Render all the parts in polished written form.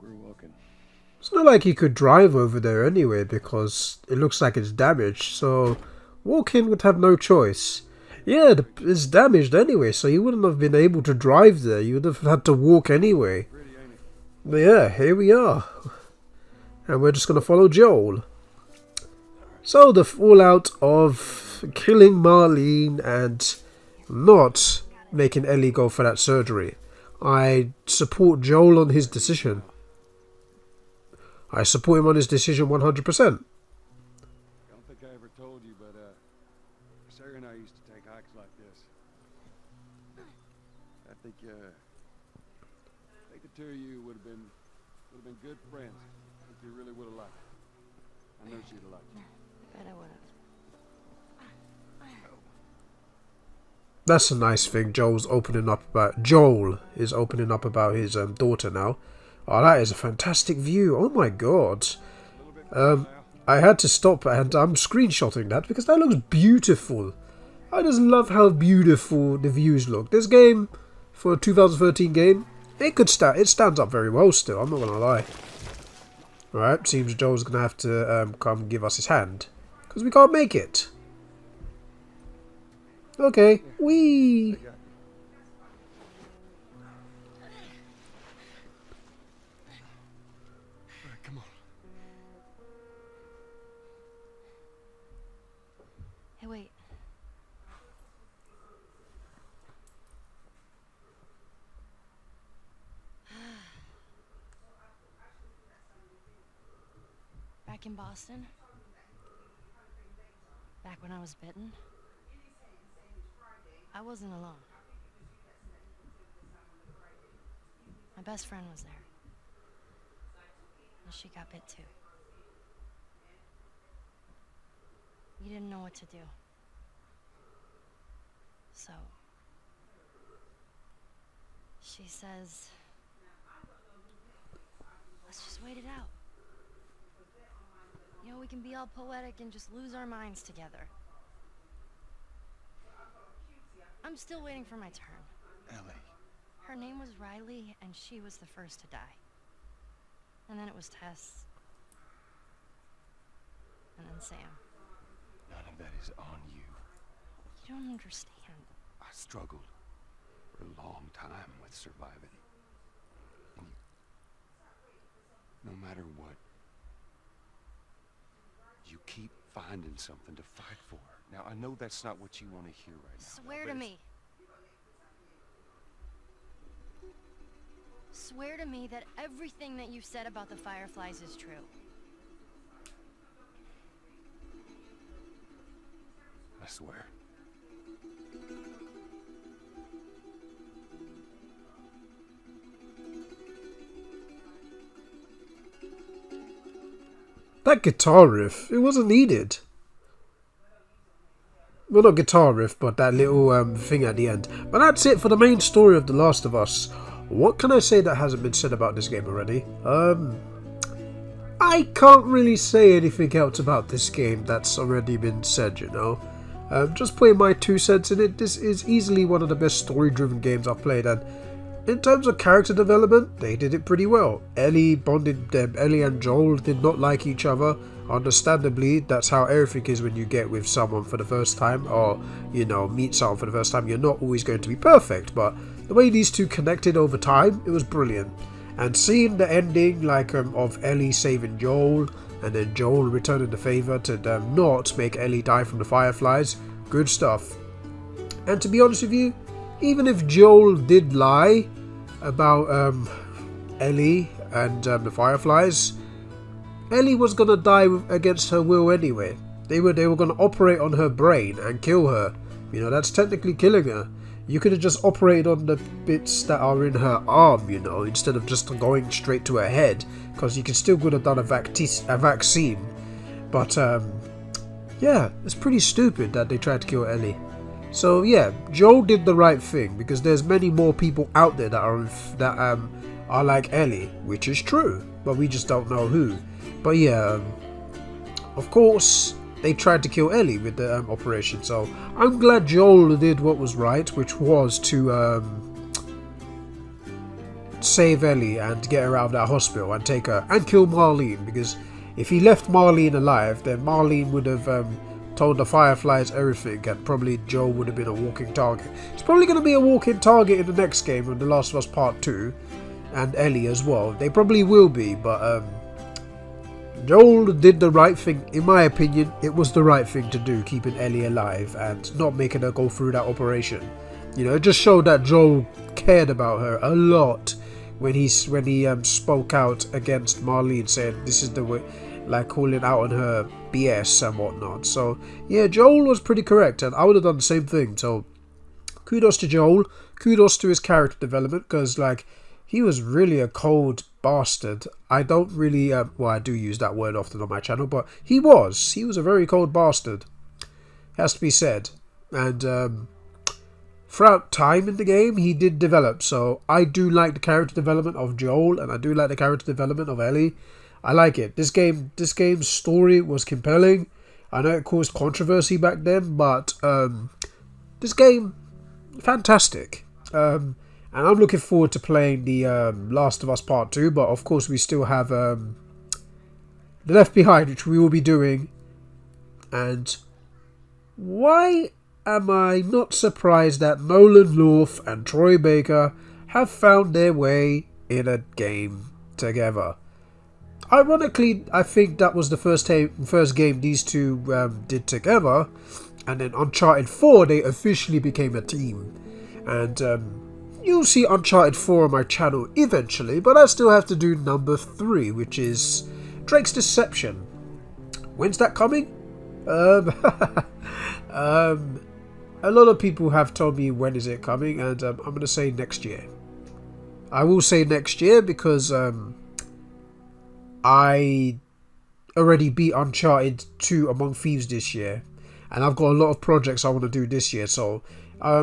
we're walking. It's not like he could drive over there anyway because it looks like it's damaged, so walking would have no choice. Yeah, it's damaged anyway, so you wouldn't have been able to drive there. You would have had to walk anyway. Pretty, ain't it? But yeah, here we are. And we're just going to follow Joel. So the fallout of killing Marlene and not making Ellie go for that surgery. I support Joel on his decision. I support him on his decision 100%. I don't think I ever told you, but Sarah and I used to take hikes like this. I think the two of you would have been good friends. I think you really would have liked it. I know she'd have liked you. Bet I would have. That's a nice thing. Joel is opening up about his daughter now. Oh, that is a fantastic view. Oh my god. I had to stop and I'm screenshotting that because that looks beautiful. I just love how beautiful the views look. This game, for a 2013 game, it stands up very well still, I'm not gonna lie. Alright, seems Joel's gonna have to come give us his hand. Because we can't make it. Okay, wee. Alright, come on. Hey, wait. Back in Boston? Back when I was bitten? I wasn't alone. My best friend was there. And she got bit too. We didn't know what to do. So she says, let's just wait it out. You know, we can be all poetic and just lose our minds together. I'm still waiting for my turn. Ellie. Her name was Riley, and she was the first to die. And then it was Tess. And then Sam. None of that is on you. You don't understand. I struggled for a long time with surviving. And no matter what, you keep finding something to fight for. Now, I know that's not what you want to hear right now. Swear to me. Swear to me that everything that you said about the Fireflies is true. I swear. That guitar riff, it wasn't needed. Well, not guitar riff, but that little thing at the end. But that's it for the main story of The Last of Us. What can I say that hasn't been said about this game already? I can't really say anything else about this game that's already been said, you know. Just putting my 2 cents in it, this is easily one of the best story-driven games I've played, and in terms of character development, they did it pretty well. Ellie and Joel did not like each other. Understandably, that's how everything is when you get with someone for the first time, or, you know, meet someone for the first time. You're not always going to be perfect, but the way these two connected over time, it was brilliant. And seeing the ending, like, of Ellie saving Joel, and then Joel returning the favour to not make Ellie die from the Fireflies, good stuff. And to be honest with you, even if Joel did lie about Ellie and the Fireflies, Ellie was gonna die against her will anyway. They were gonna operate on her brain and kill her. You know, that's technically killing her. You could have just operated on the bits that are in her arm, you know, instead of just going straight to her head, because you could have done a vaccine. But yeah, it's pretty stupid that they tried to kill Ellie. So yeah, Joel did the right thing, because there's many more people out there that are like Ellie, which is true, but we just don't know who. But yeah, of course, they tried to kill Ellie with the operation, so I'm glad Joel did what was right, which was to save Ellie and get her out of that hospital and take her and kill Marlene, because if he left Marlene alive, then Marlene would have told the Fireflies everything, and probably Joel would have been a walking target. It's probably going to be a walking target in the next game of The Last of Us Part 2, and Ellie as well. They probably will be, but Joel did the right thing. In my opinion, it was the right thing to do, keeping Ellie alive and not making her go through that operation. You know, it just showed that Joel cared about her a lot when he spoke out against Marlene, saying this is the way, like calling out on her BS and whatnot. So yeah, Joel was pretty correct, and I would have done the same thing. So kudos to Joel, kudos to his character development, because like he was really a cold bastard. I don't really well, I do use that word often on my channel, but he was a very cold bastard, has to be said. And throughout time in the game, he did develop. So I do like the character development of Joel, and I do like the character development of Ellie. I like it. This game's story was compelling. I know it caused controversy back then, but this game, fantastic. And I'm looking forward to playing the Last of Us Part 2, but of course we still have the Left Behind, which we will be doing. And why am I not surprised that Nolan North and Troy Baker have found their way in a game together? Ironically, I think that was the first game these two did together, and then Uncharted 4 they officially became a team. And you'll see Uncharted 4 on my channel eventually, but I still have to do number 3, which is Drake's Deception. When's that coming? A lot of people have told me when is it coming, and I'm going to say next year. I will say next year because I already beat Uncharted 2 Among Thieves this year, and I've got a lot of projects I want to do this year, so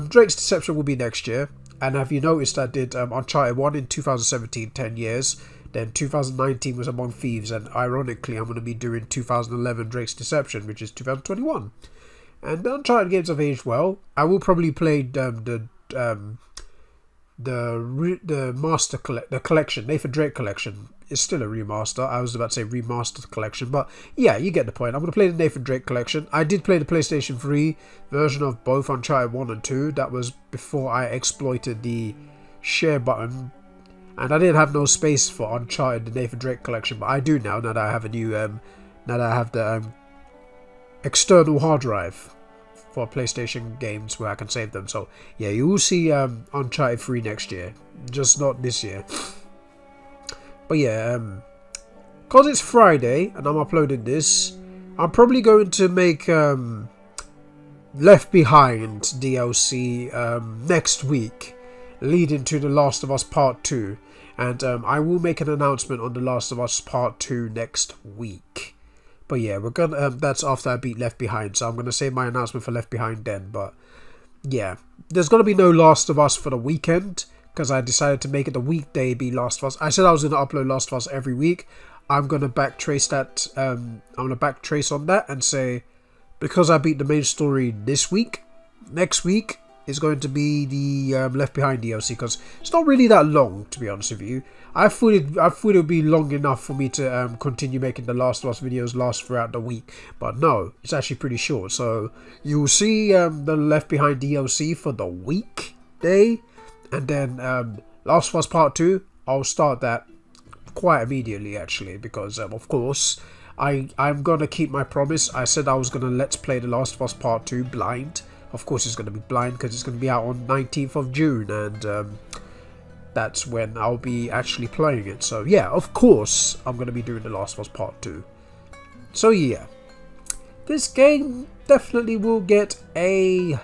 Drake's Deception will be next year. And have you noticed I did Uncharted 1 in 2017, 10 years, then 2019 was Among Thieves, and ironically I'm going to be doing 2011 Drake's Deception, which is 2021. And the Uncharted games have aged well. I will probably play the collection, Nathan Drake collection. It's still a remaster. I was about to say remastered collection, but yeah, you get the point. I'm going to play the Nathan Drake collection. I did play the PlayStation 3 version of both Uncharted 1 and 2. That was before I exploited the share button, and I didn't have no space for Uncharted the Nathan Drake collection, but I do now that I have a new now that I have the external hard drive for PlayStation games where I can save them. So yeah, you will see Uncharted 3 next year, just not this year. But yeah, because it's Friday and I'm uploading this, I'm probably going to make Left Behind DLC next week, leading to The Last of Us Part 2. And I will make an announcement on The Last of Us Part 2 next week. But yeah, we're gonna that's after I beat Left Behind, so I'm gonna save my announcement for Left Behind then. But yeah, there's gonna be no Last of Us for the weekend, because I decided to make it the weekday be Last of Us. I said I was going to upload Last of Us every week. I'm going to backtrace that. I'm going to backtrace on that and say, because I beat the main story this week, next week is going to be the Left Behind DLC, because it's not really that long, to be honest with you. I thought it would be long enough for me to continue making the Last of Us videos last throughout the week, but no, it's actually pretty short. So you'll see the Left Behind DLC for the weekday. And then Last of Us Part 2, I'll start that quite immediately actually, because of course I'm going to keep my promise. I said I was going to let's play The Last of Us Part 2 blind. Of course it's going to be blind because it's going to be out on 19th of June, and that's when I'll be actually playing it. So yeah, of course I'm going to be doing The Last of Us Part 2. So yeah, this game definitely will get a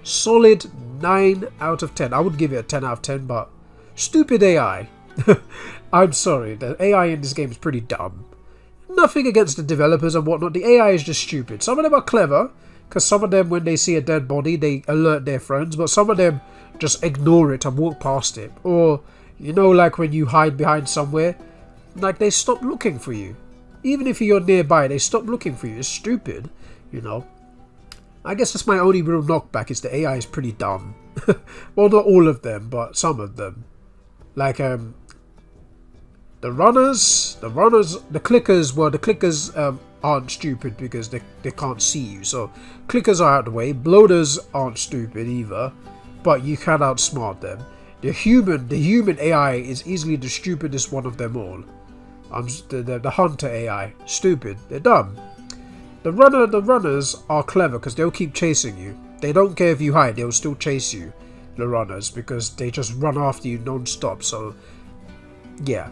solid 9 out of 10. I would give it a 10 out of 10, but stupid AI. I'm sorry, the AI in this game is pretty dumb. Nothing against the developers and whatnot, the AI is just stupid. Some of them are clever, because some of them, when they see a dead body, they alert their friends, but some of them just ignore it and walk past it. Or, you know, like when you hide behind somewhere, like they stop looking for you. Even if you're nearby, they stop looking for you. It's stupid, you know. I guess that's my only real knockback, is the AI is pretty dumb. Well, not all of them, but some of them. Like the clickers aren't stupid because they can't see you. So clickers are out of the way. Bloaters aren't stupid either, but you can outsmart them. The human AI is easily the stupidest one of them all. The hunter AI, stupid. They're dumb. The runners are clever because they'll keep chasing you. They don't care if you hide, they'll still chase you. The runners, because they just run after you non-stop. So yeah.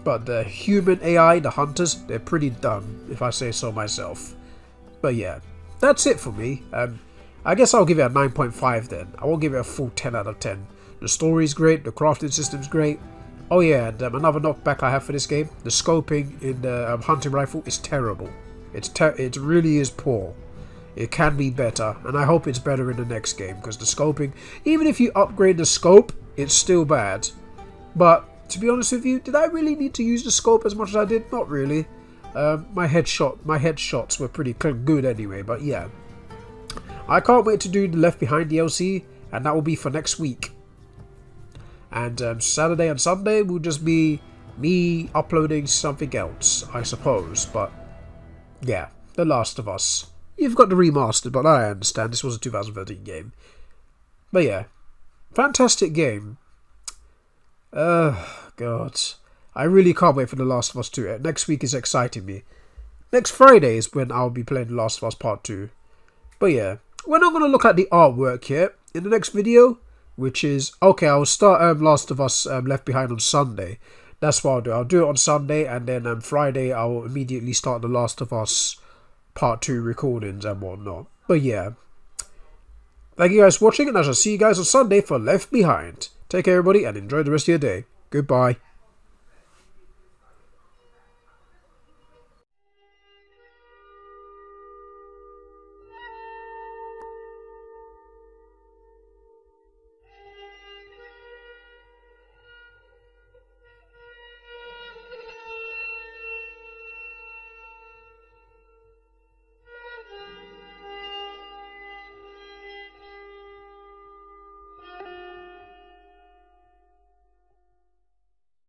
But the human AI, the hunters, they're pretty dumb, if I say so myself. But yeah, that's it for me. I guess I'll give it a 9.5 then. I won't give it a full 10 out of 10. The story's great, the crafting system's great. Oh yeah, and another knockback I have for this game, the scoping in the hunting rifle is terrible. It really is poor. It can be better, and I hope it's better in the next game, because the scoping, even if you upgrade the scope, it's still bad. But to be honest with you, did I really need to use the scope as much as I did? Not really. My headshots were pretty good anyway, but yeah. I can't wait to do the Left Behind DLC, and that will be for next week. And Saturday and Sunday will just be me uploading something else, I suppose. But yeah, The Last of Us. You've got the remastered, but I understand this was a 2013 game. But yeah, fantastic game. God. I really can't wait for The Last of Us 2. Next week is exciting me. Next Friday is when I'll be playing The Last of Us Part 2. But yeah, we're not going to look at the artwork here in the next video, which is, okay, I'll start Last of Us Left Behind on Sunday. That's what I'll do. I'll do it on Sunday, and then Friday I'll immediately start The Last of Us Part 2 recordings and whatnot. But yeah, thank you guys for watching, and I shall see you guys on Sunday for Left Behind. Take care everybody, and enjoy the rest of your day. Goodbye.